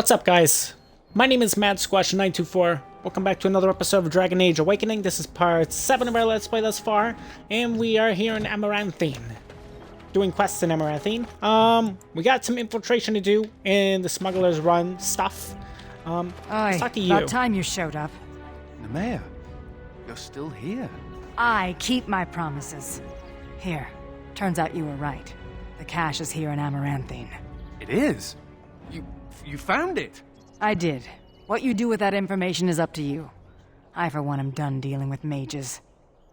What's up, guys? My name is MadSquash924. Welcome back to another episode of Dragon Age Awakening. This is part 7 of our Let's Play thus far, and we are here in Amaranthine. Doing quests in Amaranthine. We got some infiltration to do in the Smuggler's Run stuff. Let's talk to you. About time you showed up. Nemea, you're still here. I keep my promises. Here, turns out you were right. The cache is here in Amaranthine. It is? You found it? I did. What you do with that information is up to you. I, for one, am done dealing with mages.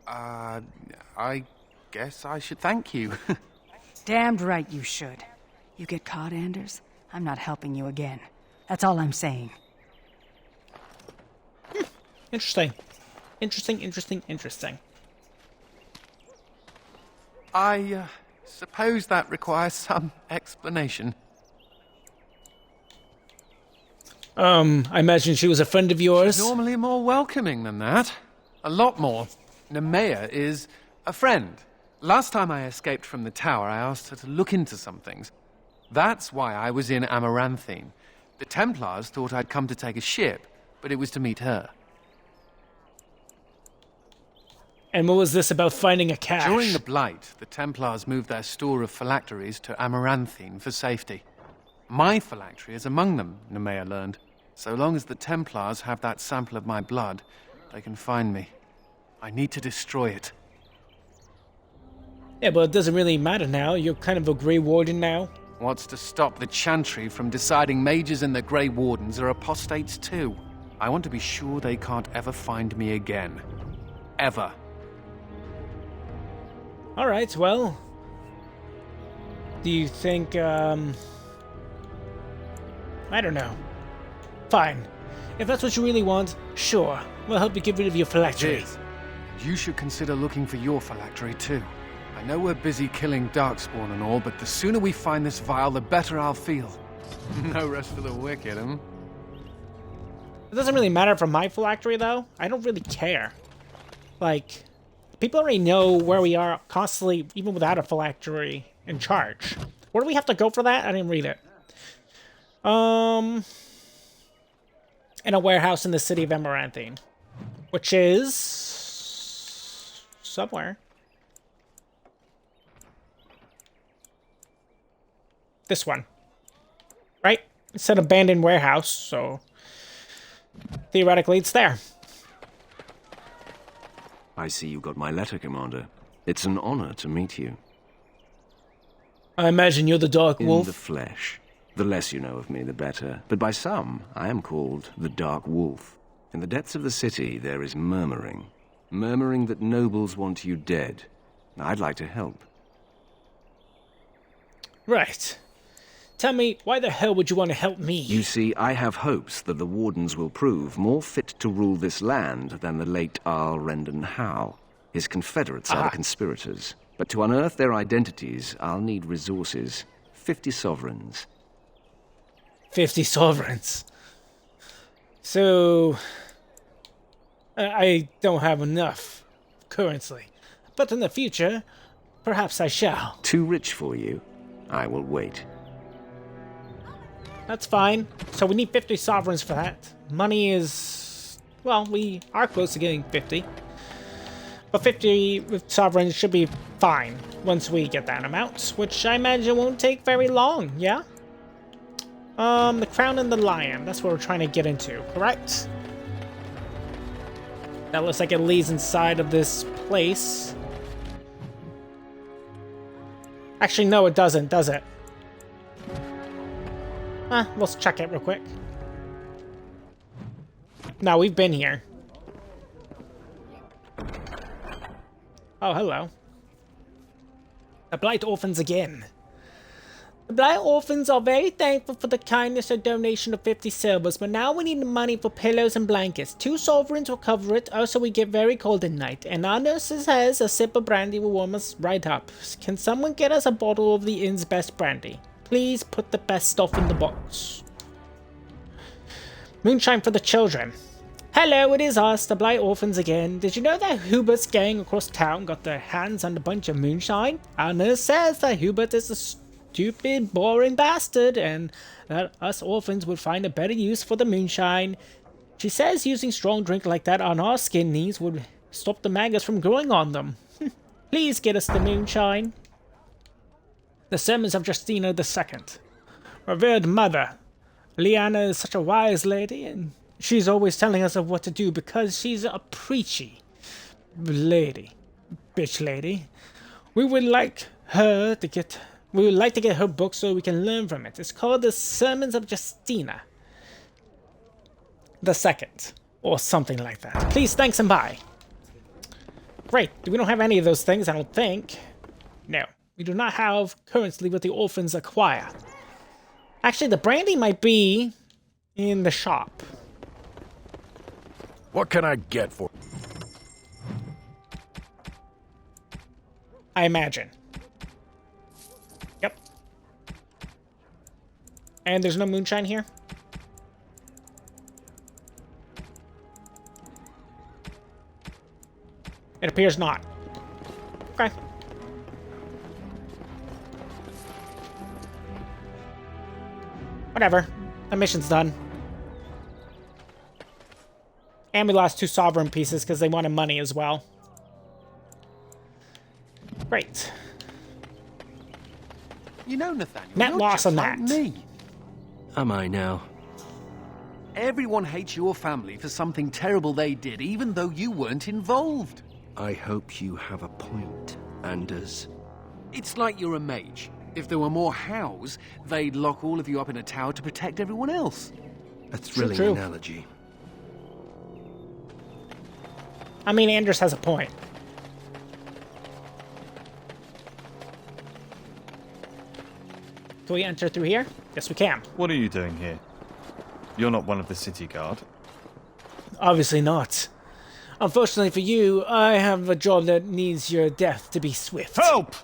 I guess I should thank you. Damned right you should. You get caught, Anders, I'm not helping you again. That's all I'm saying. Interesting. Interesting. I suppose that requires some explanation. I imagine she was a friend of yours? She's normally more welcoming than that. A lot more. Nemea is a friend. Last time I escaped from the tower, I asked her to look into some things. That's why I was in Amaranthine. The Templars thought I'd come to take a ship, but it was to meet her. And what was this about finding a cache? During the Blight, the Templars moved their store of phylacteries to Amaranthine for safety. My phylactery is among them, Nemea learned. So long as the Templars have that sample of my blood, they can find me. I need to destroy it. Yeah, but it doesn't really matter now. You're kind of a Grey Warden now. What's to stop the Chantry from deciding mages and the Grey Wardens are apostates too? I want to be sure they can't ever find me again. Ever. Alright, well... Do you think, I don't know. Fine. If that's what you really want, sure. We'll help you get rid of your phylactery. Yes. You should consider looking for your phylactery too. I know we're busy killing Darkspawn and all, but the sooner we find this vial, the better I'll feel. No rest for the wicked, huh? It doesn't really matter for my phylactery, though. I don't really care. Like, people already know where we are constantly, even without a phylactery in charge. Where do we have to go for that? I didn't read it. In a warehouse in the city of Amaranthine, which is somewhere. This one, right? It's an abandoned warehouse, so theoretically it's there. I see you got my letter, Commander. It's an honor to meet you. I imagine you're the Dark Wolf. In the flesh. The less you know of me, the better. But by some, I am called the Dark Wolf. In the depths of the city, there is murmuring. Murmuring that nobles want you dead. I'd like to help. Right. Tell me, why the hell would you want to help me? You see, I have hopes that the Wardens will prove more fit to rule this land than the late Arl Rendon Howe. His confederates are the conspirators. But to unearth their identities, I'll need resources. 50 sovereigns. 50 sovereigns. So... I don't have enough currently. But in the future, perhaps I shall. Too rich for you? I will wait. That's fine. So we need 50 sovereigns for that. Money is... well, we are close to getting 50. But 50 sovereigns should be fine once we get that amount, which I imagine won't take very long, yeah? The Crown and the Lion, that's what we're trying to get into, correct? That looks like it leads inside of this place. Actually, no, it doesn't, does it? Let's check it real quick. No, we've been here. Oh, hello. The Blight Orphans again. The Blight Orphans are very thankful for the kindness and donation of 50 silvers, but now we need the money for pillows and blankets. 2 sovereigns will cover it, also we get very cold at night, and our nurse says a sip of brandy will warm us right up. Can someone get us a bottle of the inn's best brandy? Please put the best stuff in the box. Moonshine for the children. Hello, it is us, the Blight Orphans again. Did you know that Hubert's gang across town got their hands on a bunch of moonshine? Our nurse says that Hubert is stupid, boring bastard, and that us orphans would find a better use for the moonshine. She says using strong drink like that on our skin knees would stop the maggots from growing on them. Please get us the moonshine. The Sermons of Justina II. Revered Mother, Liana is such a wise lady, and she's always telling us of what to do because she's a preachy lady. Bitch lady. We would like to get her book so we can learn from it. It's called The Sermons of Justina II, or something like that. Please, thanks, and bye. Great. We don't have any of those things, I don't think. No, we do not have currently what the orphans acquire. Actually, the brandy might be in the shop. What can I get for? I imagine. Yep. And there's no moonshine here? It appears not. Okay. Whatever. The mission's done. And we lost 2 sovereign pieces because they wanted money as well. Great. You know, Nathaniel, Net you're loss just on like that. me. Am I now? Everyone hates your family for something terrible they did, even though you weren't involved. I hope you have a point, Anders. It's like you're a mage. If there were more hows, they'd lock all of you up in a tower to protect everyone else. A thrilling True. analogy. I mean, Anders has a point. Can we enter through here? Yes, we can. What are you doing here? You're not one of the city guard. Obviously not. Unfortunately for you, I have a job that needs your death to be swift. Help!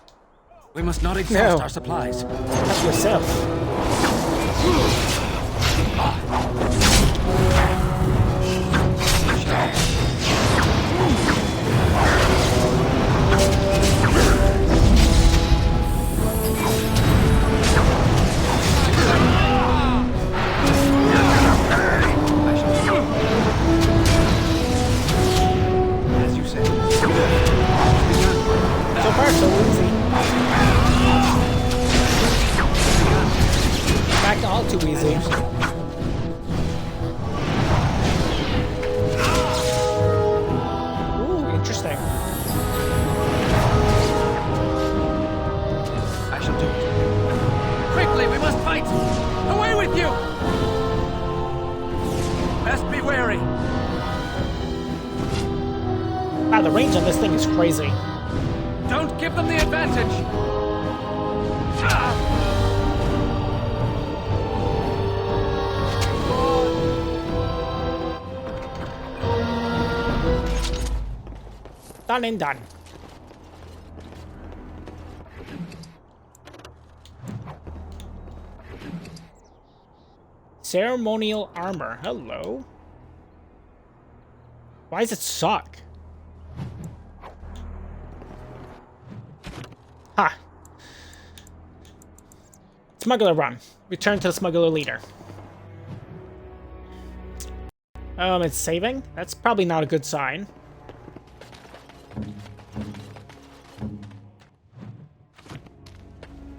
We must not exhaust No. our supplies. Help yourself. As you say. So far, so easy. Back to all too easy. Ooh, interesting. I shall do it. Quickly, we must fight! Away with you! Best be wary. Wow, the range on this thing is crazy. Don't give them the advantage! Done and done. Ceremonial armor. Hello. Why does it suck? Ha. Smuggler run. Return to the smuggler leader. It's saving? That's probably not a good sign.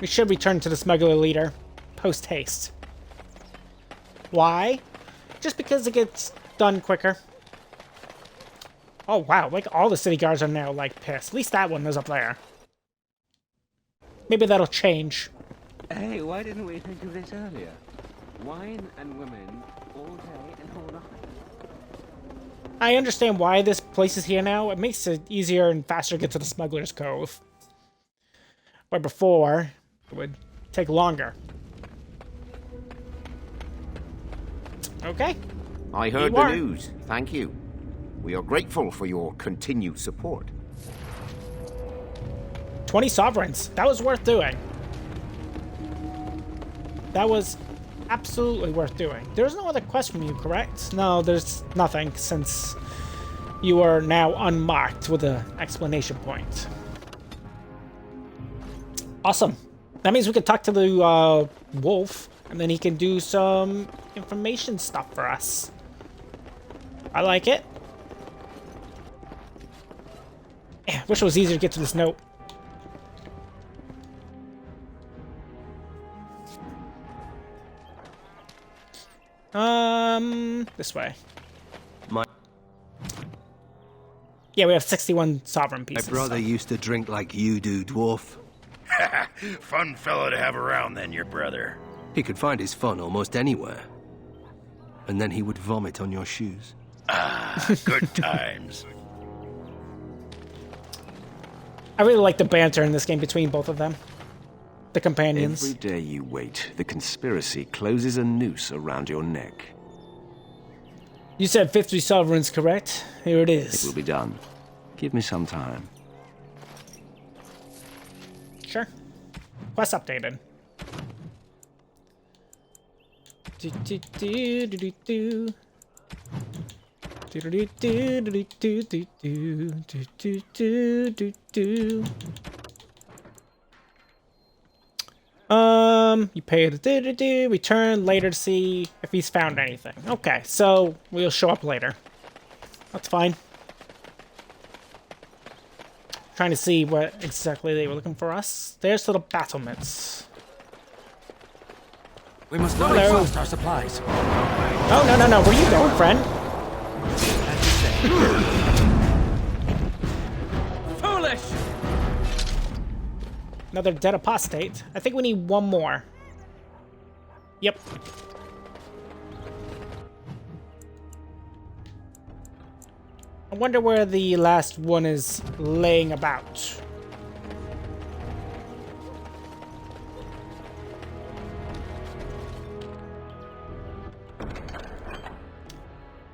We should return to the smuggler leader. Post haste. Why? Just because it gets done quicker. Oh wow, like all the city guards are now like pissed. At least that one was up there. Maybe that'll change. Hey, why didn't we think of this earlier? Wine and women all day and all night. I understand why this place is here now. It makes it easier and faster to get to the Smuggler's Cove. Where before, it would take longer. Okay. I heard You the are. news. Thank you. We are grateful for your continued support. 20 sovereigns. That was worth doing. That was absolutely worth doing. There's no other quest from you, correct? No, there's nothing since you are now unmarked with an explanation point. Awesome. That means we could talk to the wolf, and then he can do some information stuff for us. I like it. Yeah, wish it was easier to get to this note. This way. Yeah, we have 61 sovereign pieces. My brother used to drink like you do, dwarf. Fun fellow to have around then, your brother. He could find his fun almost anywhere. And then he would vomit on your shoes. Ah, good times. I really like the banter in this game between both of them. The companions. Every day you wait, the conspiracy closes a noose around your neck. You said 50 sovereigns, correct? Here it is. It will be done. Give me some time. Sure. Quest updated. Do do do do do do. Do do do do do do do do do do do. You pay the do-do-do, return later to see if he's found anything. Okay, so we'll show up later. That's fine. Trying to see what exactly they were looking for us. There's to the battlements. We must not Hello. exhaust our supplies. Oh, no. Where you going, friend? Foolish! Another dead apostate. I think we need one more. Yep. I wonder where the last one is laying about.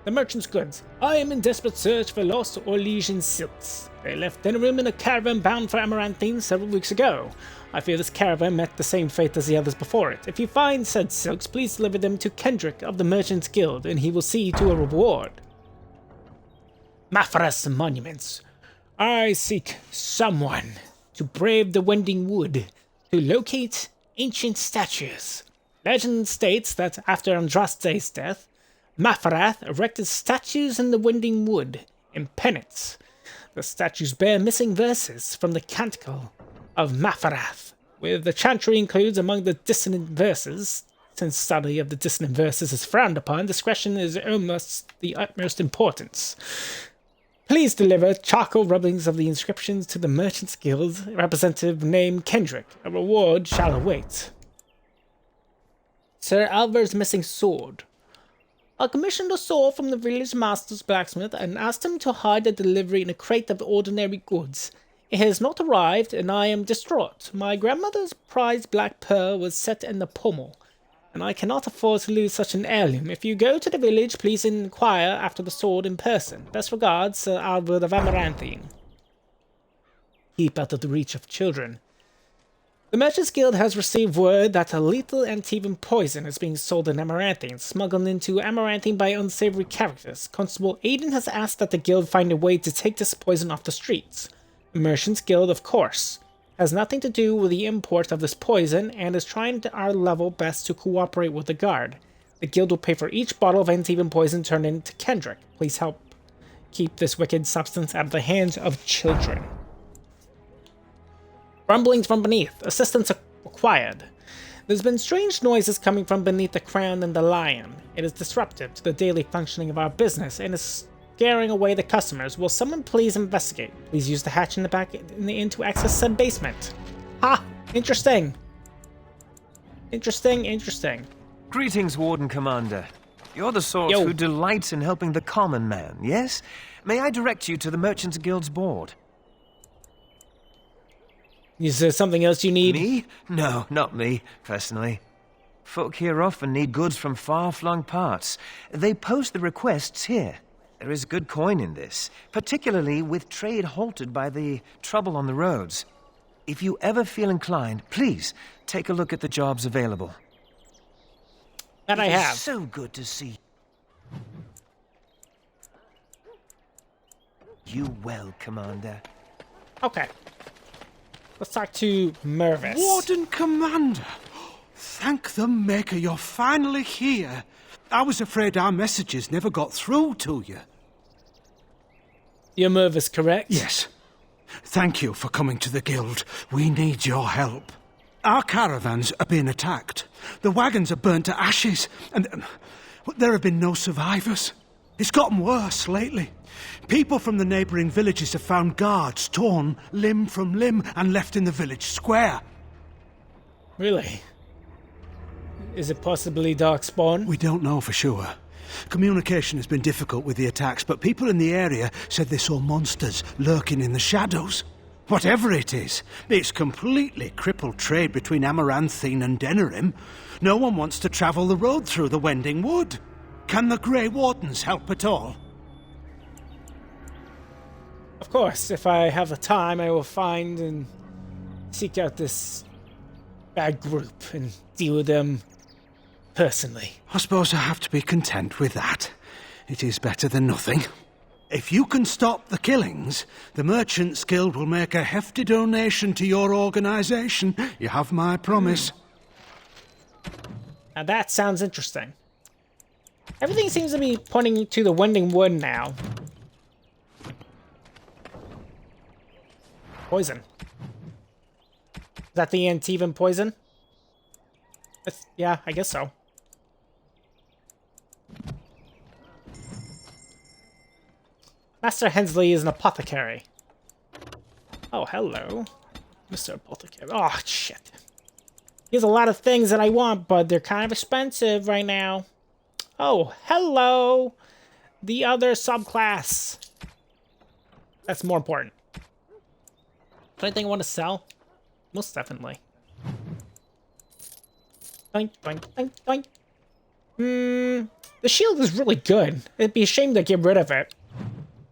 The merchant's goods. I am in desperate search for lost Orlesian silks. They left Denerim in a caravan bound for Amaranthine several weeks ago. I fear this caravan met the same fate as the others before it. If you find said silks, please deliver them to Kendrick of the Merchants Guild, and he will see to a reward. Mafras Monuments. I seek someone to brave the Wending Wood, to locate ancient statues. Legend states that after Andraste's death, Mafarath erected statues in the Wending Wood in penance. The statues bear missing verses from the Canticle of Mafarath, where the chantry includes among the dissonant verses. Since study of the dissonant verses is frowned upon, discretion is almost the utmost importance. Please deliver charcoal rubbings of the inscriptions to the Merchants Guild representative named Kendrick. A reward shall await. Sir Alvar's missing sword. I commissioned a sword from the village master's blacksmith and asked him to hide the delivery in a crate of ordinary goods. It has not arrived, and I am distraught. My grandmother's prized black pearl was set in the pommel, and I cannot afford to lose such an heirloom. If you go to the village, please inquire after the sword in person. Best regards, Sir Albert of Amaranthine. Keep out of the reach of children. The Merchants Guild has received word that a lethal Antivan poison is being sold in Amaranthine, smuggled into Amaranthine by unsavory characters. Constable Aiden has asked that the guild find a way to take this poison off the streets. The Merchants Guild, of course, has nothing to do with the import of this poison and is trying our level best to cooperate with the guard. The guild will pay for each bottle of Antivan poison turned into Kendrick. Please help keep this wicked substance out of the hands of children. Rumblings from beneath. Assistance acquired. There's been strange noises coming from beneath the Crown and the Lion. It is disruptive to the daily functioning of our business and is scaring away the customers. Will someone please investigate? Please use the hatch in the back in the inn to access said basement. Ha! Interesting. Interesting. Greetings, Warden Commander. You're the sort who delights in helping the common man, yes? May I direct you to the Merchants Guild's board? Is there something else you need? Me? No, not me, personally. Folk here often need goods from far-flung parts. They post the requests here. There is good coin in this, particularly with trade halted by the trouble on the roads. If you ever feel inclined, please take a look at the jobs available. That I have. So good to see you well, Commander. Okay. Let's talk to Mervis. Warden Commander! Thank the Maker you're finally here. I was afraid our messages never got through to you. You're Mervis, correct? Yes. Thank you for coming to the Guild. We need your help. Our caravans are being attacked. The wagons are burnt to ashes, and there have been no survivors. It's gotten worse lately. People from the neighbouring villages have found guards torn limb from limb and left in the village square. Really? Is it possibly Darkspawn? We don't know for sure. Communication has been difficult with the attacks, but people in the area said they saw monsters lurking in the shadows. Whatever it is, it's completely crippled trade between Amaranthine and Denerim. No one wants to travel the road through the Wending Wood. Can the Grey Wardens help at all? Of course, if I have the time, I will find and seek out this bad group and deal with them personally. I suppose I have to be content with that. It is better than nothing. If you can stop the killings, the Merchants Guild will make a hefty donation to your organisation. You have my promise. Now that sounds interesting. Everything seems to be pointing to the Wending Wood now. Poison. Is that the Antivan poison? Yeah, I guess so. Master Hensley is an apothecary. Oh, hello. Mr. Apothecary. Oh, shit. He has a lot of things that I want, but they're kind of expensive right now. Oh, hello. The other subclass. That's more important. Anything I want to sell? Most definitely. Doink, doink, doink, doink. The shield is really good. It'd be a shame to get rid of it.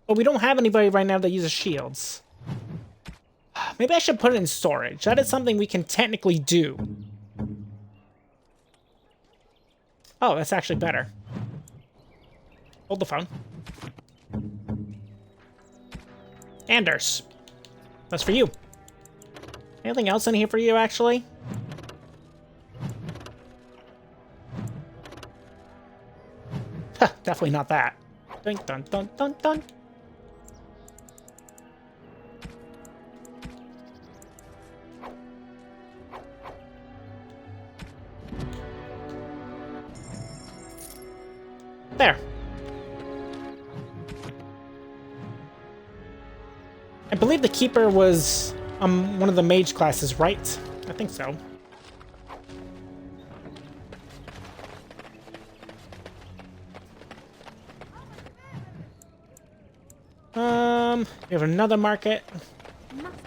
But we don't have anybody right now that uses shields. Maybe I should put it in storage. That is something we can technically do. Oh, that's actually better. Hold the phone. Anders. That's for you. Anything else in here for you, actually? Huh, definitely not that. Dun dun dun dun dun. There. I believe the Keeper was one of the mage classes, right? I think so. We have another market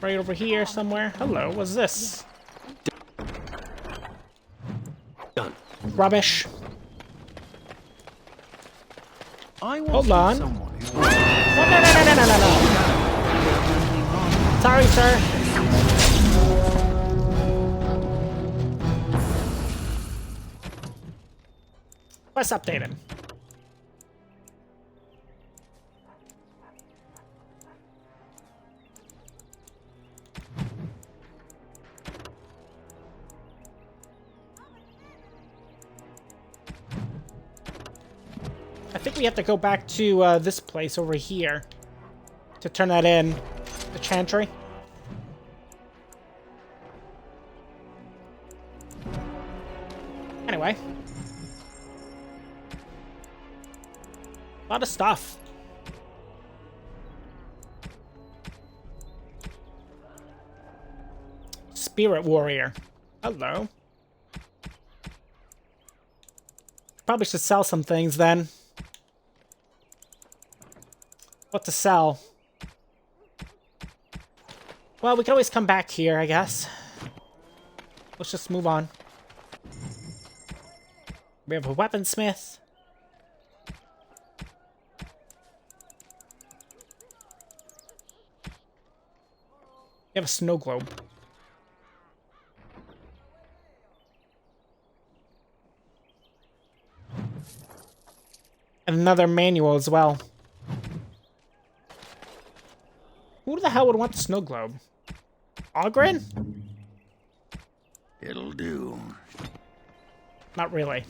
right over here somewhere. Hello, what's this? Done. Rubbish. Hold on. No. Sorry, sir. Let's update him. I think we have to go back to this place over here to turn that in. The Chantry. Anyway. A lot of stuff. Spirit Warrior. Hello. Probably should sell some things then. What to sell? Well, we can always come back here, I guess. Let's just move on. We have a weaponsmith. We have a snow globe. And another manual as well. Who the hell would want the snow globe? Ogren? It'll do. Not really.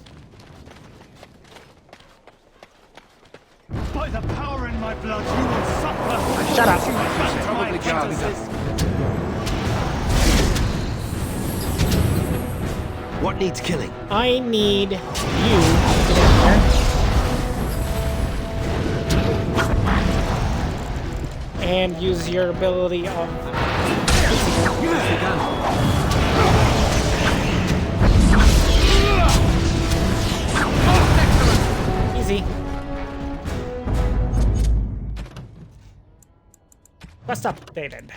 By the power in my blood, you will suffer. Shut up. Probably Garda. What needs killing? I need you to get in there. And use your ability of... Easy. Quest updated.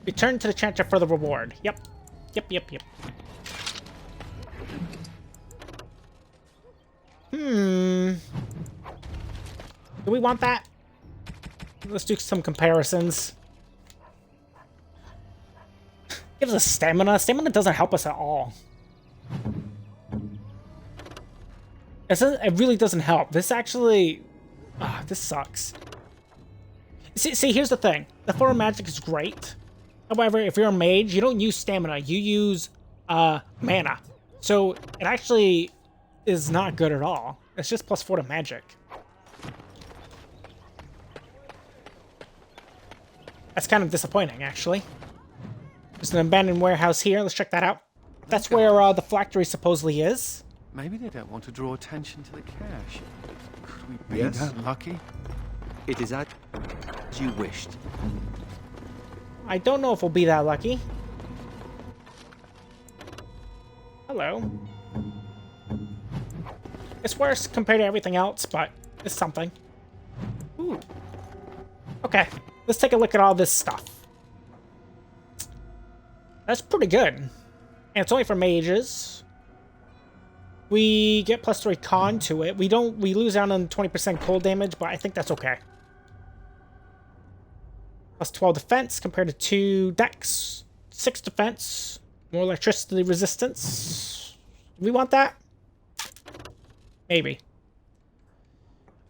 Return to the Chanter for the reward. Yep. Yep. Do we want that? Let's do some comparisons. Gives us stamina. Stamina doesn't help us at all. It really doesn't help. This actually... this sucks. See, here's the thing. The Form of Magic is great. However, if you're a mage, you don't use stamina. You use mana. So it actually is not good at all. It's just +4 to magic. That's kind of disappointing, actually. There's an abandoned warehouse here. Let's check that out. That's where the phylactery supposedly is. Maybe they don't want to draw attention to the cache. Could we be Yes? that lucky? It is as you wished. I don't know if we'll be that lucky. Hello. It's worse compared to everything else, but it's something. Ooh. Okay, let's take a look at all this stuff. That's pretty good. And it's only for mages. We get +3 con to it. We lose out on 20% cold damage, but I think that's okay. +12 defense compared to 2 dex. 6 defense. More electricity resistance. Do we want that? Maybe.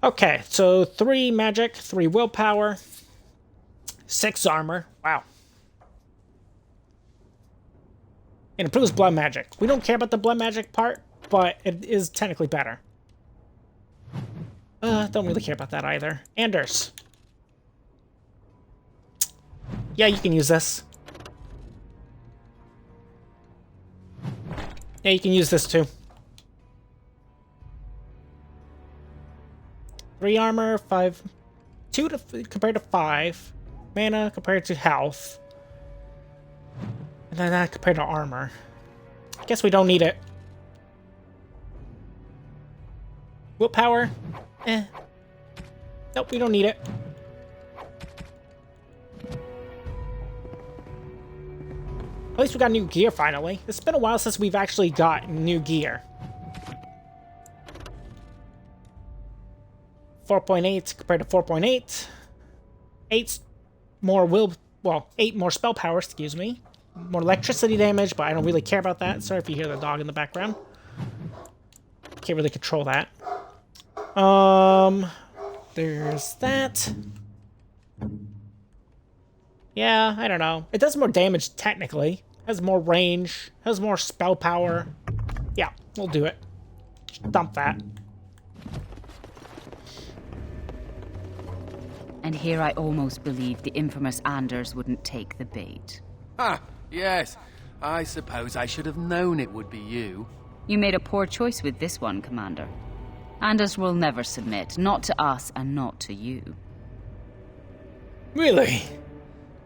Okay, so 3 magic, 3 willpower, 6 armor. Wow. It improves blood magic. We don't care about the blood magic part, but it is technically better. Don't really care about that either. Anders. Yeah, you can use this. Yeah, you can use this too. 3 armor, 5... 2 compared to 5. Mana compared to health. And then that compared to armor. I guess we don't need it. Willpower? Nope, we don't need it. At least we got new gear finally. It's been a while since we've actually got new gear. 4.8 compared to 4.8. 8 more spell power, excuse me. More electricity damage, but I don't really care about that. Sorry if you hear the dog in the background. Can't really control that. There's that. Yeah, I don't know. It does more damage, technically. Has more range. Has more spell power. Yeah, we'll do it. Just dump that. And here I almost believed the infamous Anders wouldn't take the bait. Ah, yes. I suppose I should have known it would be you. You made a poor choice with this one, Commander. Anders will never submit, not to us and not to you. Really?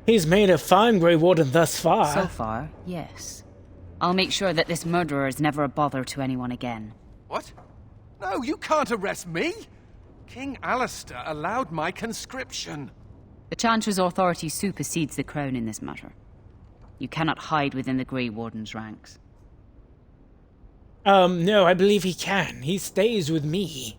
He's made a fine Grey Warden thus far. So far, yes. I'll make sure that this murderer is never a bother to anyone again. What? No, you can't arrest me! King Alistair allowed my conscription. The Chanter's authority supersedes the crown in this matter. You cannot hide within the Grey Warden's ranks. No, I believe he can. He stays with me.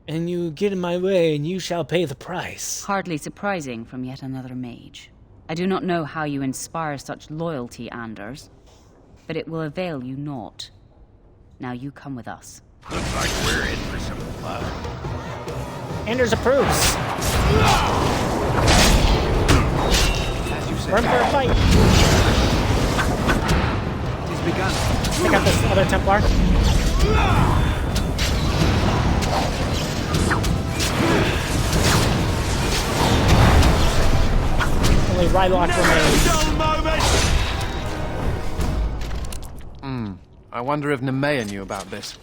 And you get in my way and you shall pay the price. Hardly surprising from yet another mage. I do not know how you inspire such loyalty, Anders, but it will avail you naught. Now you come with us. Looks like we're in for some fun. Anders approves. Run for a fight. It has begun. I got this other Templar. Only Rylock remains. I wonder if Nemea knew about this.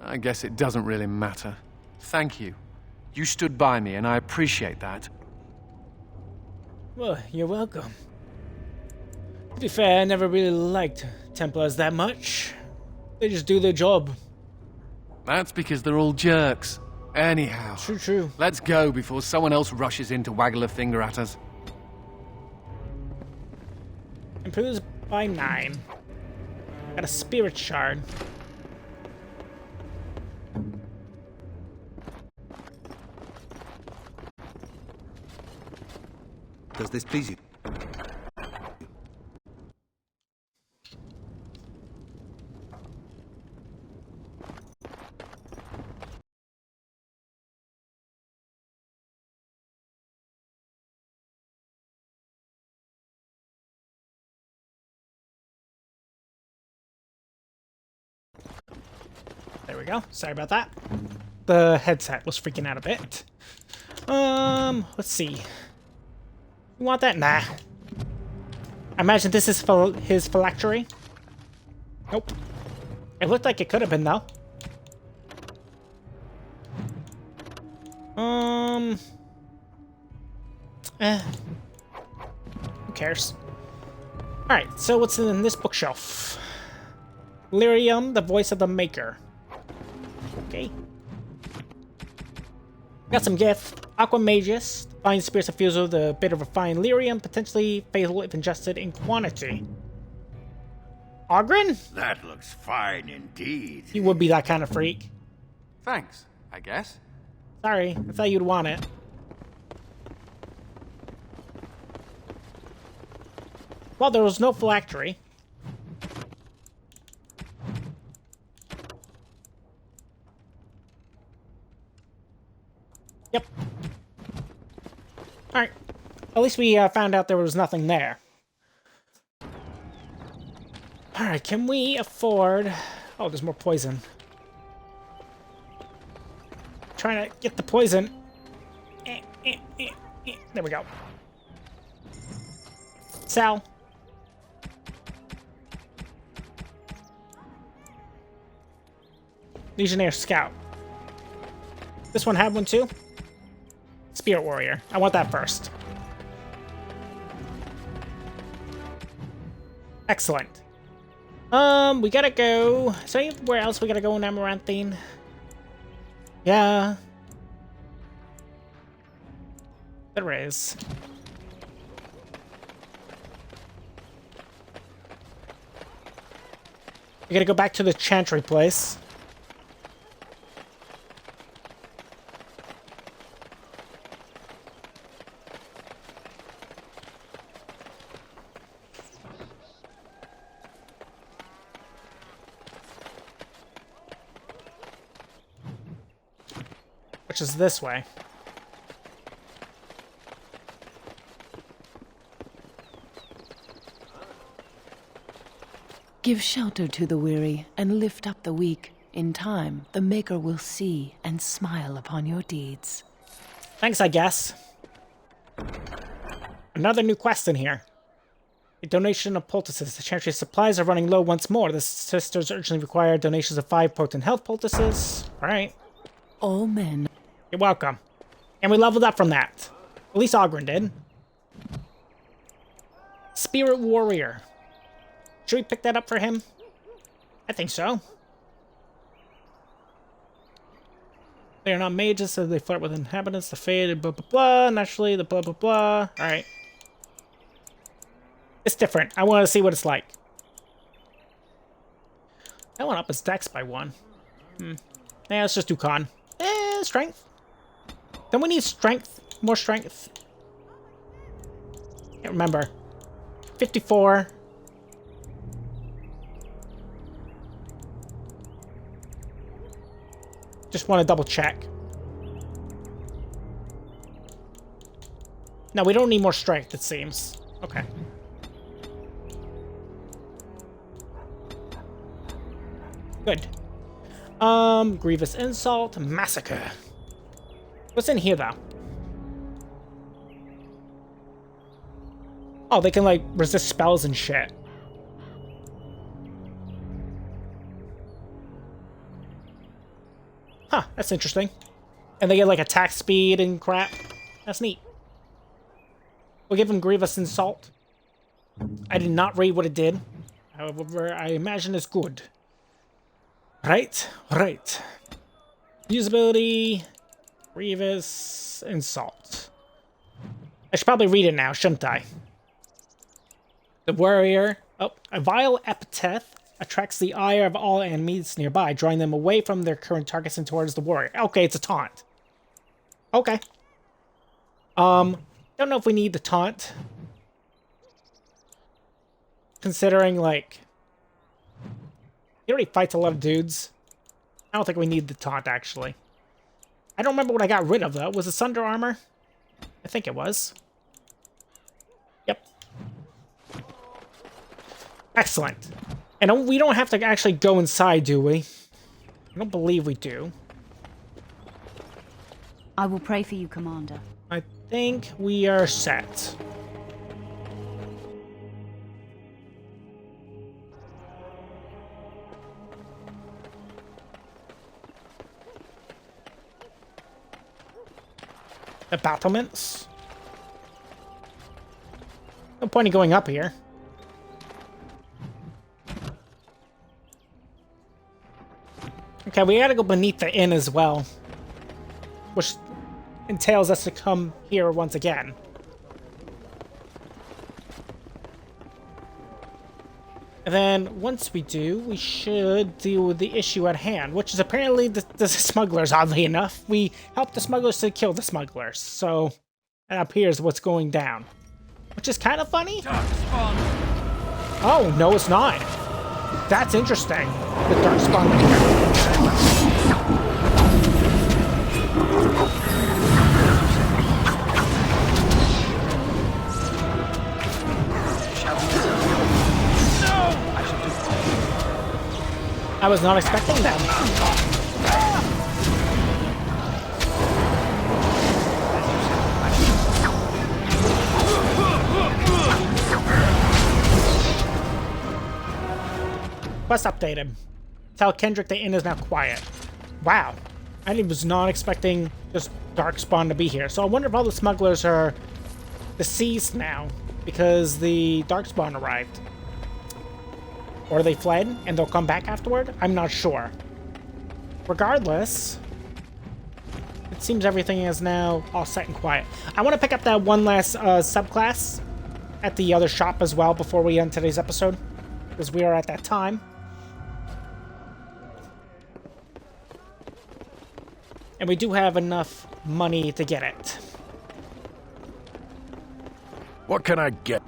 I guess it doesn't really matter. Thank you. You stood by me, and I appreciate that. Well, you're welcome. To be fair, I never really liked Templars that much. They just do their job. That's because they're all jerks. Anyhow. True. Let's go before someone else rushes in to waggle a finger at us. Improves by 9. Got a spirit shard. Does this please you? There we go. Sorry about that. The headset was freaking out a bit. Let's see. You want that? Nah. I imagine this is his phylactery. Nope. It looked like it could have been, though. Who cares? Alright, so what's in this bookshelf? Lyrium, the voice of the Maker. Okay. Got some gift. Aqua Magus. Fine spirits infused with a bit of refined lyrium, potentially fatal if ingested in quantity. Oghren? That looks fine indeed. You would be that kind of freak. Thanks, I guess. Sorry, I thought you'd want it. Well, there was no phylactery. Yep. Alright. At least we found out there was nothing there. Alright, can we afford... Oh, there's more poison. Trying to get the poison. There we go. Sal. Legionnaire Scout. This one had one too? Spirit Warrior. I want that first. Excellent. We gotta go... Is there anywhere else we gotta go in Amaranthine? Yeah. There is. We gotta go back to the Chantry place. Which is this way. Give shelter to the weary and lift up the weak. In time, the Maker will see and smile upon your deeds. Thanks, I guess. Another new quest in here. A donation of poultices. The Chantry's supplies are running low once more. The sisters urgently require donations of 5 potent health poultices. Alright. All men. You're welcome. And we leveled up from that. At least Oghren did. Spirit Warrior. Should we pick that up for him? I think so. They are not mages, so they flirt with inhabitants, the faded, blah blah blah. Naturally, the blah blah blah. Alright. It's different. I want to see what it's like. That went up his dex by 1. Yeah, let's just do con. Strength. Don't we need strength? More strength? Can't remember. 54. Just want to double check. No, we don't need more strength, it seems. Okay. Good. Grievous insult, massacre. What's in here, though? Oh, they can, like, resist spells and shit. Huh, that's interesting. And they get, like, attack speed and crap. That's neat. We'll give him Grievous Insult. I did not read what it did. However, I imagine it's good. Right. Usability. Grievous Insult. I should probably read it now, shouldn't I? The warrior. Oh, a vile epithet attracts the ire of all enemies nearby, drawing them away from their current targets and towards the warrior. Okay, it's a taunt. Okay. Don't know if we need the taunt. Considering, like, he already fights a lot of dudes. I don't think we need the taunt, actually. I don't remember what I got rid of, though. Was it Sunder Armor? I think it was. Yep. Excellent. And we don't have to actually go inside, do we? I don't believe we do. I will pray for you, Commander. I think we are set. The battlements. No point in going up here. Okay, we gotta go beneath the inn as well. Which entails us to come here once again. And then, once we do, we should deal with the issue at hand, which is apparently the smugglers, oddly enough. We helped the smugglers to kill the smugglers, so that appears what's going down. Which is kind of funny. Oh, no, it's not. That's interesting. The Darkspawn. I was not expecting that. Quest updated. Tell Kendrick the inn is now quiet. Wow. I was not expecting just Darkspawn to be here. So I wonder if all the smugglers are deceased now because the Darkspawn arrived. Or they fled and they'll come back afterward? I'm not sure. Regardless, it seems everything is now all set and quiet. I want to pick up that one last subclass at the other shop as well before we end today's episode, because we are at that time. And we do have enough money to get it. What can I get?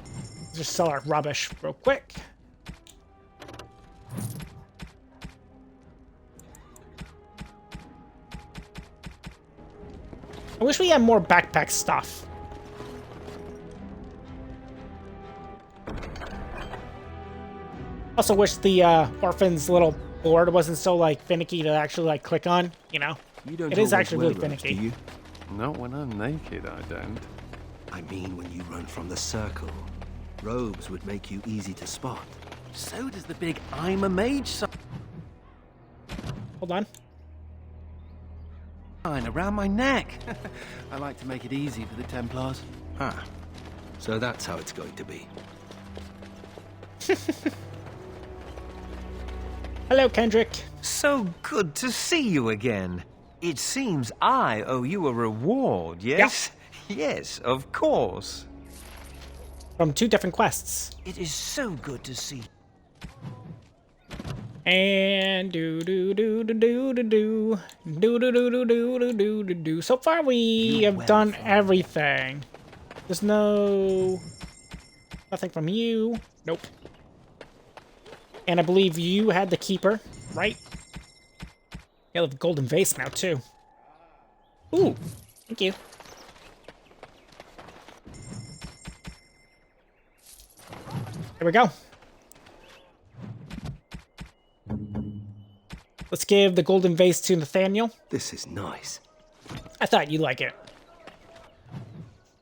Just sell our rubbish real quick. I wish we had more backpack stuff. Also wish the orphan's little board wasn't so, like, finicky to actually, like, click on, you know? It is actually really finicky. Do you? Not when I'm naked, I don't. I mean when you run from the circle. Robes would make you easy to spot. So does the big I'm a mage sign Hold on. around my neck. I like to make it easy for the Templars. Ah, so that's how it's going to be. Hello, Kendrick. So good to see you again. It seems I owe you a reward, yes? Yep. Yes, of course. From 2 different quests. It is so good to see. And do. So far we have done everything. There's nothing from you. Nope. And I believe you had the keeper, right? You have the golden vase now too. Ooh, thank you. Here we go. Let's give the golden vase to Nathaniel. This is nice. I thought you'd like it.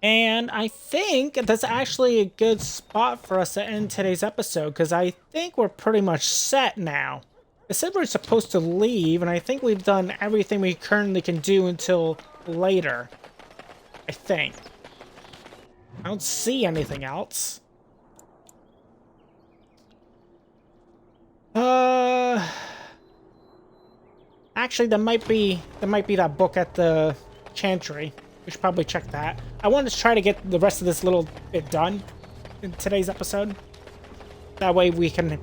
And I think that's actually a good spot for us to end today's episode, because I think we're pretty much set now. It said we're supposed to leave, and I think we've done everything we currently can do until later. I think. I don't see anything else. Actually, there might be that book at the Chantry. We should probably check that. I wanted to try to get the rest of this little bit done in today's episode. That way we can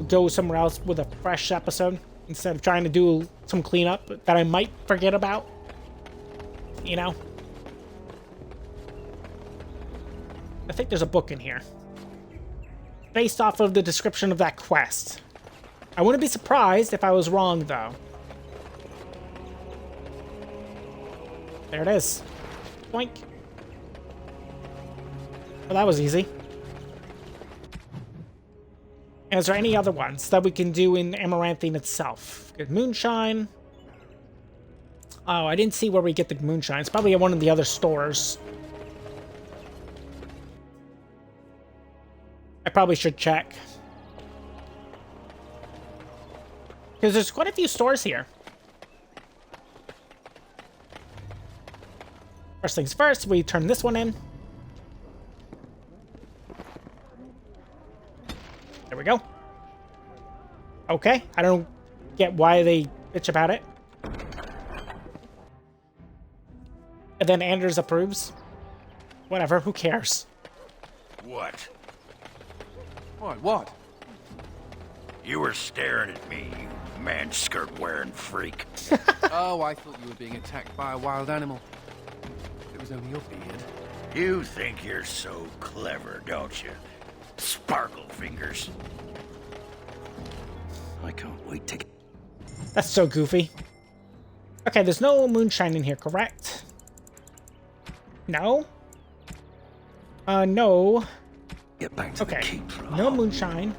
go somewhere else with a fresh episode instead of trying to do some cleanup that I might forget about. You know? I think there's a book in here. Based off of the description of that quest. I wouldn't be surprised if I was wrong, though. There it is. Boink. Well, that was easy. And is there any other ones that we can do in Amaranthine itself? Good moonshine. Oh, I didn't see where we get the moonshine. It's probably at one of the other stores. I probably should check. Because there's quite a few stores here. First things first, we turn this one in. There we go. Okay, I don't get why they bitch about it. And then Anders approves. Whatever, who cares? What? What? You were staring at me, you man-skirt-wearing freak. Oh, I thought you were being attacked by a wild animal. It was only your beard. You think you're so clever, don't you? Sparkle fingers. I can't wait to... That's so goofy. Okay, there's no moonshine in here, correct? No? No. Get back to the keep for a no moonshine.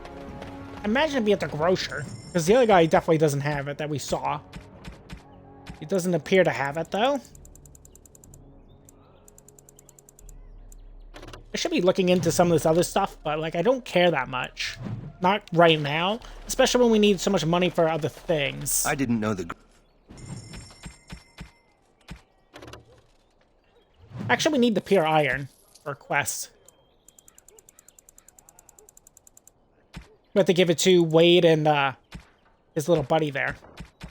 I imagine it'd be at the grocer, because the other guy definitely doesn't have it that we saw. He doesn't appear to have it, though. I should be looking into some of this other stuff, but, like, I don't care that much. Not right now, especially when we need so much money for other things. I didn't know the... Actually, we need the pure iron for a quest. We have to give it to Wade and his little buddy there.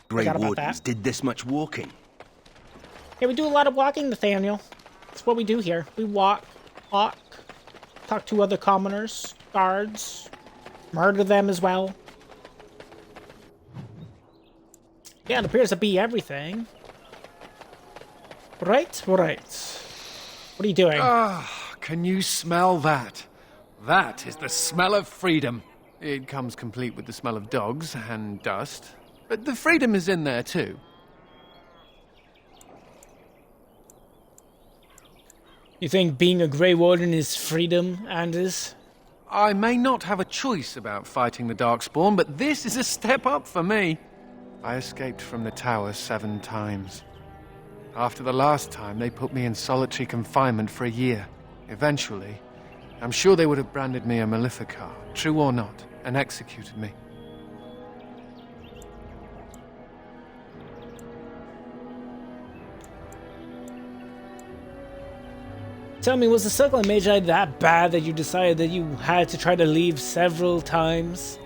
Grey Wardens did this much walking. Yeah, we do a lot of walking, Nathaniel. That's what we do here. We walk, talk to other commoners, guards, murder them as well. Yeah, it appears to be everything. Right. What are you doing? Can you smell that? That is the smell of freedom. It comes complete with the smell of dogs and dust, but the freedom is in there too. You think being a Grey Warden is freedom, Anders? I may not have a choice about fighting the Darkspawn, but this is a step up for me. I escaped from the tower 7 times. After the last time, they put me in solitary confinement for a year. Eventually, I'm sure they would have branded me a Maleficar, true or not, and executed me. Tell me, was the Circle of Magi that bad that you decided that you had to try to leave several times?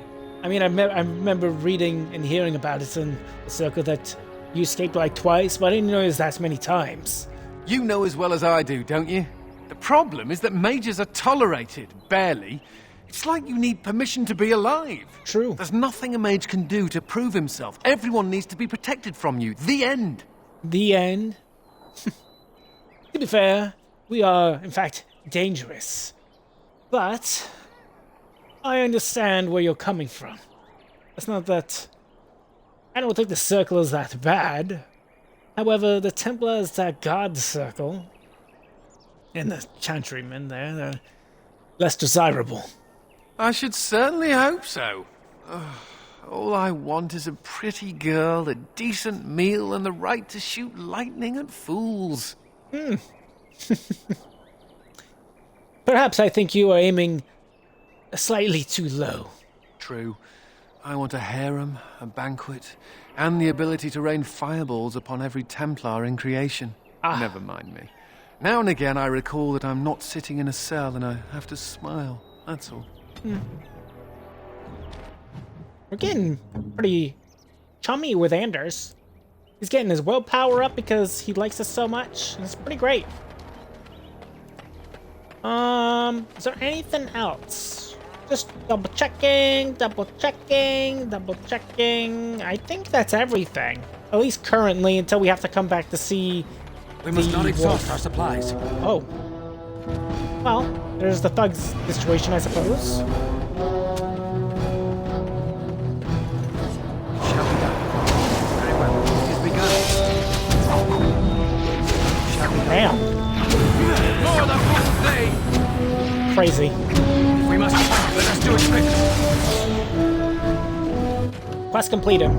I mean, I remember reading and hearing about it in the Circle that you escaped like twice, but I didn't know it was that many times. You know as well as I do, don't you? The problem is that mages are tolerated, barely. It's like you need permission to be alive. True. There's nothing a mage can do to prove himself. Everyone needs to be protected from you. The end. The end? To be fair, we are, in fact, dangerous. But I understand where you're coming from. It's not that... I don't think the Circle is that bad. However, the Templars that guard the Circle, and the Chantrymen there, they're less desirable. I should certainly hope so. Ugh, all I want is a pretty girl, a decent meal, and the right to shoot lightning at fools. Perhaps I think you are aiming slightly too low. True. I want a harem, a banquet, and the ability to rain fireballs upon every Templar in creation. Never mind me. Now and again I recall that I'm not sitting in a cell and I have to smile. That's all. We're getting pretty chummy with Anders. He's getting his willpower up because he likes us so much. It's pretty great. Is there anything else? Just double checking. I think that's everything. At least currently, until we have to come back to see. We must not exhaust our supplies. Oh. Well, there's the thugs situation, I suppose. Shall be done. Very well. It is begun. Shall be done. Damn. More than one day. Crazy. If we must fight, let us do it quickly. Quest completed.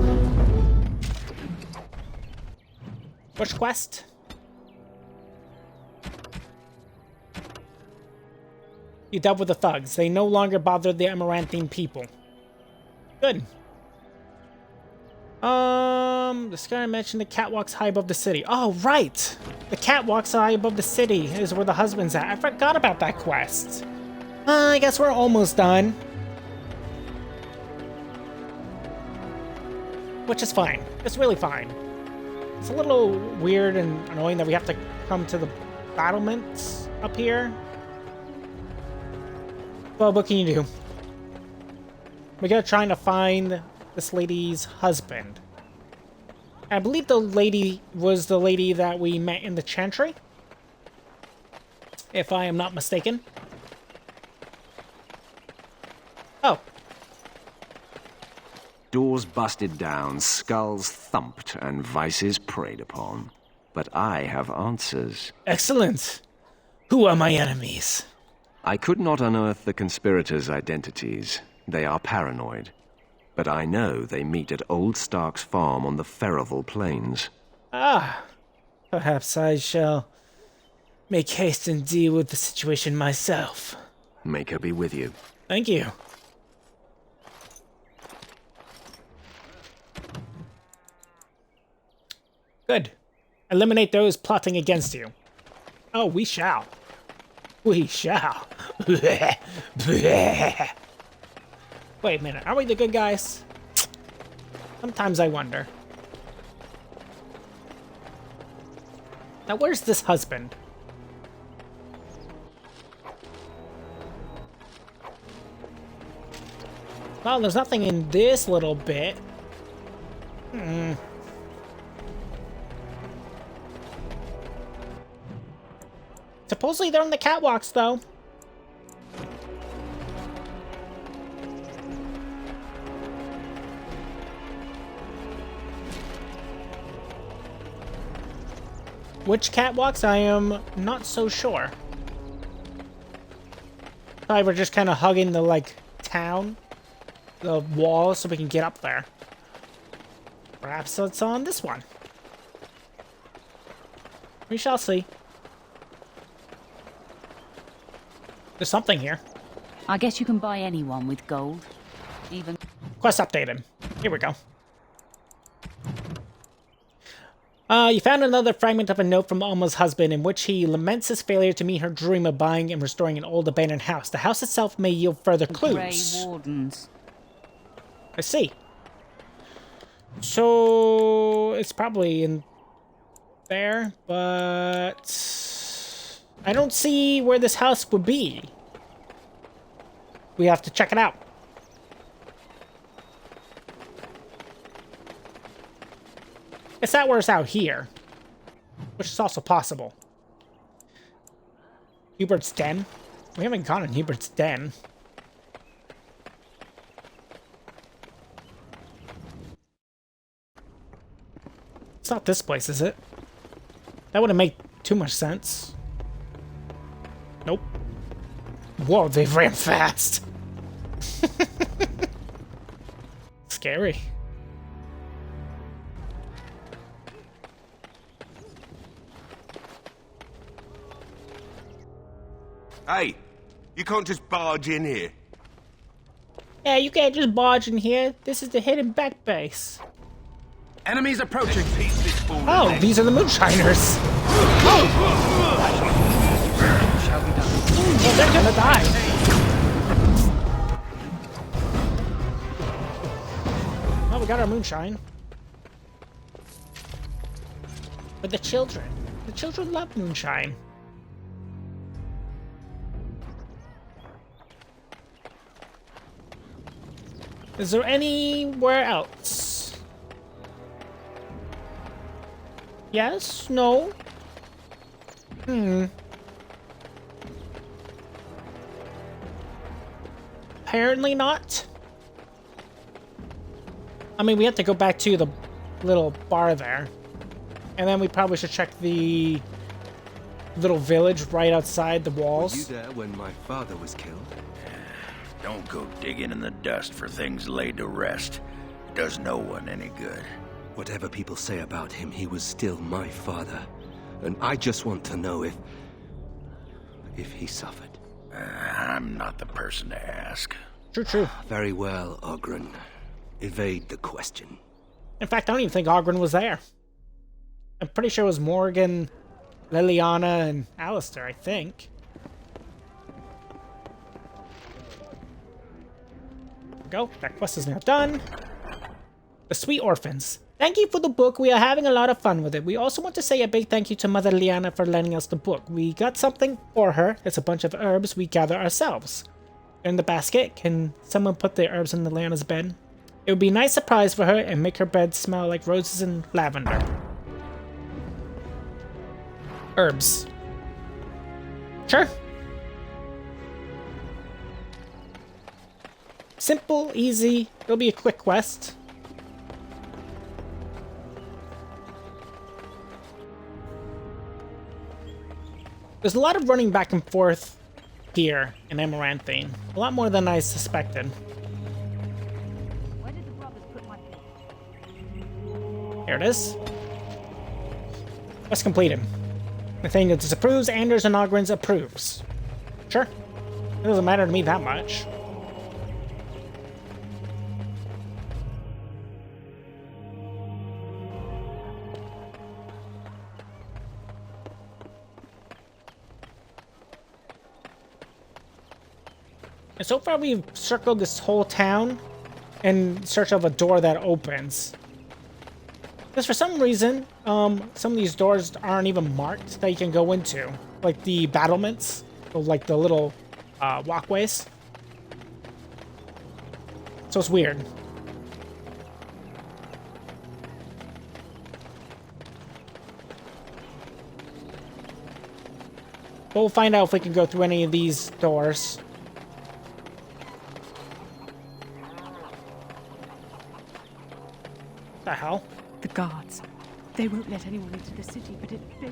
Which quest? You dealt with the thugs. They no longer bother the Amaranthine people. Good. This guy mentioned the catwalks high above the city. Oh, right! The catwalks high above the city is where the husband's at. I forgot about that quest. I guess we're almost done. Which is fine. It's really fine. It's a little weird and annoying that we have to come to the battlements up here. Well, what can you do? We gotta try to find this lady's husband. I believe the lady was the lady that we met in the Chantry, if I am not mistaken. Oh. Doors busted down, skulls thumped, and vices preyed upon. But I have answers. Excellent. Who are my enemies? I could not unearth the conspirators' identities. They are paranoid. But I know they meet at Old Stark's farm on the Ferroval Plains. Ah. Perhaps I shall make haste and deal with the situation myself. Make her be with you. Thank you. Good. Eliminate those plotting against you. Oh, we shall. We shall. Wait a minute, are we the good guys? Sometimes I wonder. Now, where's this husband? Well, there's nothing in this little bit. Supposedly they're on the catwalks, though. Which catwalks? I am not so sure. Probably we're just kind of hugging the, like, town. The wall so we can get up there. Perhaps it's on this one. We shall see. There's something here. I guess you can buy anyone with gold. Even... Quest updated. Here we go. You found another fragment of a note from Alma's husband in which he laments his failure to meet her dream of buying and restoring an old abandoned house. The house itself may yield further clues. Grey Wardens. I see. So it's probably in there, but I don't see where this house would be. We have to check it out. It's that where it's out here, which is also possible. Hubert's Den? We haven't gone in Hubert's Den. It's not this place, is it? That wouldn't make too much sense. Nope. Whoa, they ran fast. scary. Hey, you can't just barge in here. Yeah, you can't just barge in here. This is the hidden back base. Enemies approaching. Oh, these are the moonshiners. Oh, they're gonna die. Oh, we got our moonshine. But the children love moonshine. Is there anywhere else? Yes? No? Apparently not. I mean, we have to go back to the little bar there. And then we probably should check the little village right outside the walls. Were you there when my father was killed? Don't go digging in the dust for things laid to rest. It does no one any good. Whatever people say about him, he was still my father. And I just want to know if he suffered. I'm not the person to ask. True. Very well, Oghren. Evade the question. In fact, I don't even think Oghren was there. I'm pretty sure it was Morgan, Liliana, and Alistair, I think. There we go. That quest is now done. The Sweet Orphans. Thank you for the book. We are having a lot of fun with it. We also want to say a big thank you to Mother Liana for lending us the book. We got something for her. It's a bunch of herbs we gather ourselves. In the basket, can someone put the herbs in Liana's bed? It would be a nice surprise for her and make her bed smell like roses and lavender. Herbs. Sure. Simple, easy. It'll be a quick quest. There's a lot of running back and forth here in Amaranthine. A lot more than I suspected. Here it is. Quest completed. The thing that disapproves, Anders and Ogren's approves. Sure. It doesn't matter to me that much. And so far we've circled this whole town in search of a door that opens. Because for some reason, some of these doors aren't even marked that you can go into. Like the battlements, or like the little walkways. So it's weird. But we'll find out if we can go through any of these doors. What the hell? The guards. They won't let anyone into the city, but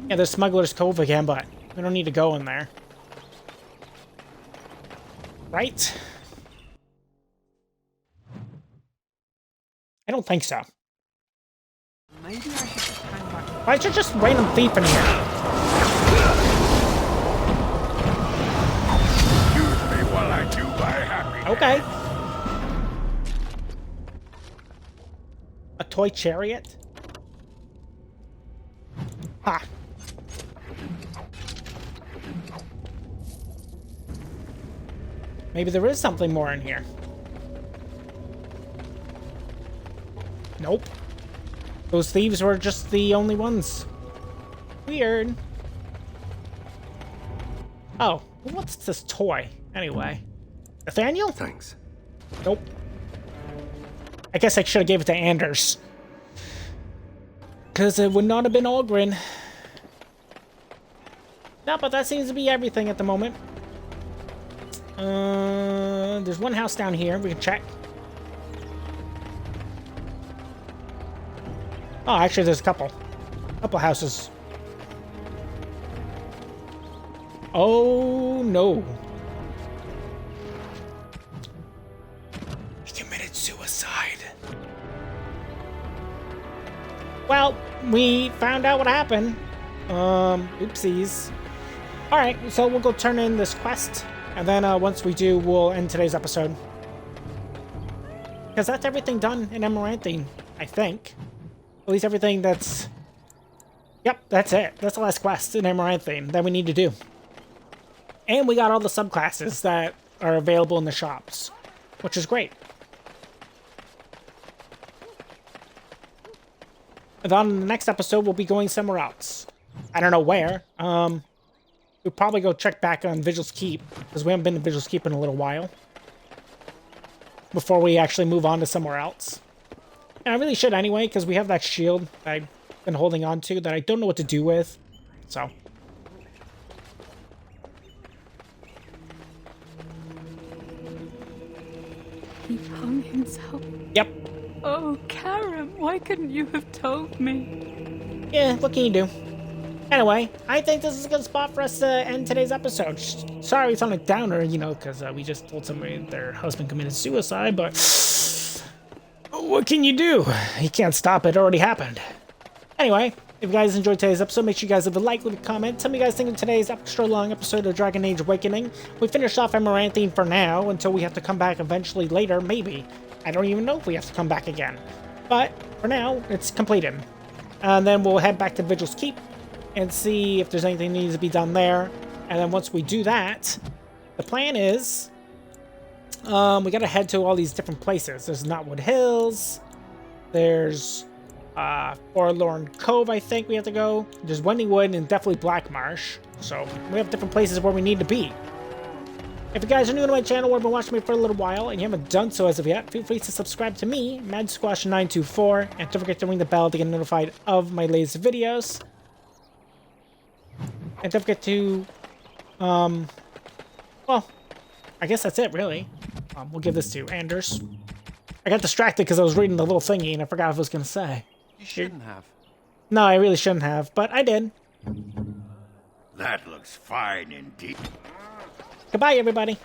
Yeah, there's Smuggler's Cove again, but we don't need to go in there. Right? I don't think so. maybe I should just hang back. Why is there just random thief in here? Excuse me while I do my happy. Okay. A toy chariot? Ha. Maybe there is something more in here. Nope. Those thieves were just the only ones. Weird. Oh, what's this toy, anyway? Nathaniel? Thanks. Nope. I guess I should have gave it to Anders. Because it would not have been Oghren. No, but that seems to be everything at the moment. There's one house down here. We can check. Oh, actually, there's a couple houses. Oh, no. He committed suicide. Well, we found out what happened. Oopsies. Alright, so we'll go turn in this quest, and then once we do, we'll end today's episode. Because that's everything done in Amaranthine, I think. At least everything that's... Yep, that's it. That's the last quest in Amaranthine that we need to do. And we got all the subclasses that are available in the shops, which is great. And on the next episode, we'll be going somewhere else. I don't know where. We'll probably go check back on Vigil's Keep, because we haven't been to Vigil's Keep in a little while. Before we actually move on to somewhere else. And I really should anyway, because we have that shield that I've been holding on to that I don't know what to do with. So. He hung himself. Yep. Oh, Karam, why couldn't you have told me? Yeah, what can you do? Anyway, I think this is a good spot for us to end today's episode. Sorry it's on a downer, you know, because we just told somebody their husband committed suicide, but what can you do? You can't stop it. It already happened. Anyway, if you guys enjoyed today's episode, make sure you guys leave a like, leave a comment. Tell me you guys think of today's extra long episode of Dragon Age Awakening. We finished off Amaranthine for now, until we have to come back eventually later, maybe. I don't even know if we have to come back again. But for now, it's completed. And then we'll head back to Vigil's Keep and see if there's anything that needs to be done there. And then once we do that, the plan is we gotta head to all these different places. There's Knotwood Hills, there's Forlorn Cove, I think we have to go. There's Wendywood and definitely Black Marsh. So we have different places where we need to be. If you guys are new to my channel or have been watching me for a little while and you haven't done so as of yet, feel free to subscribe to me, MadSquash924, and don't forget to ring the bell to get notified of my latest videos. And don't forget to, well, I guess that's it, really. We'll give this to Anders. I got distracted because I was reading the little thingy and I forgot what I was going to say. You shouldn't have. No, I really shouldn't have, but I did. That looks fine indeed. Goodbye, everybody.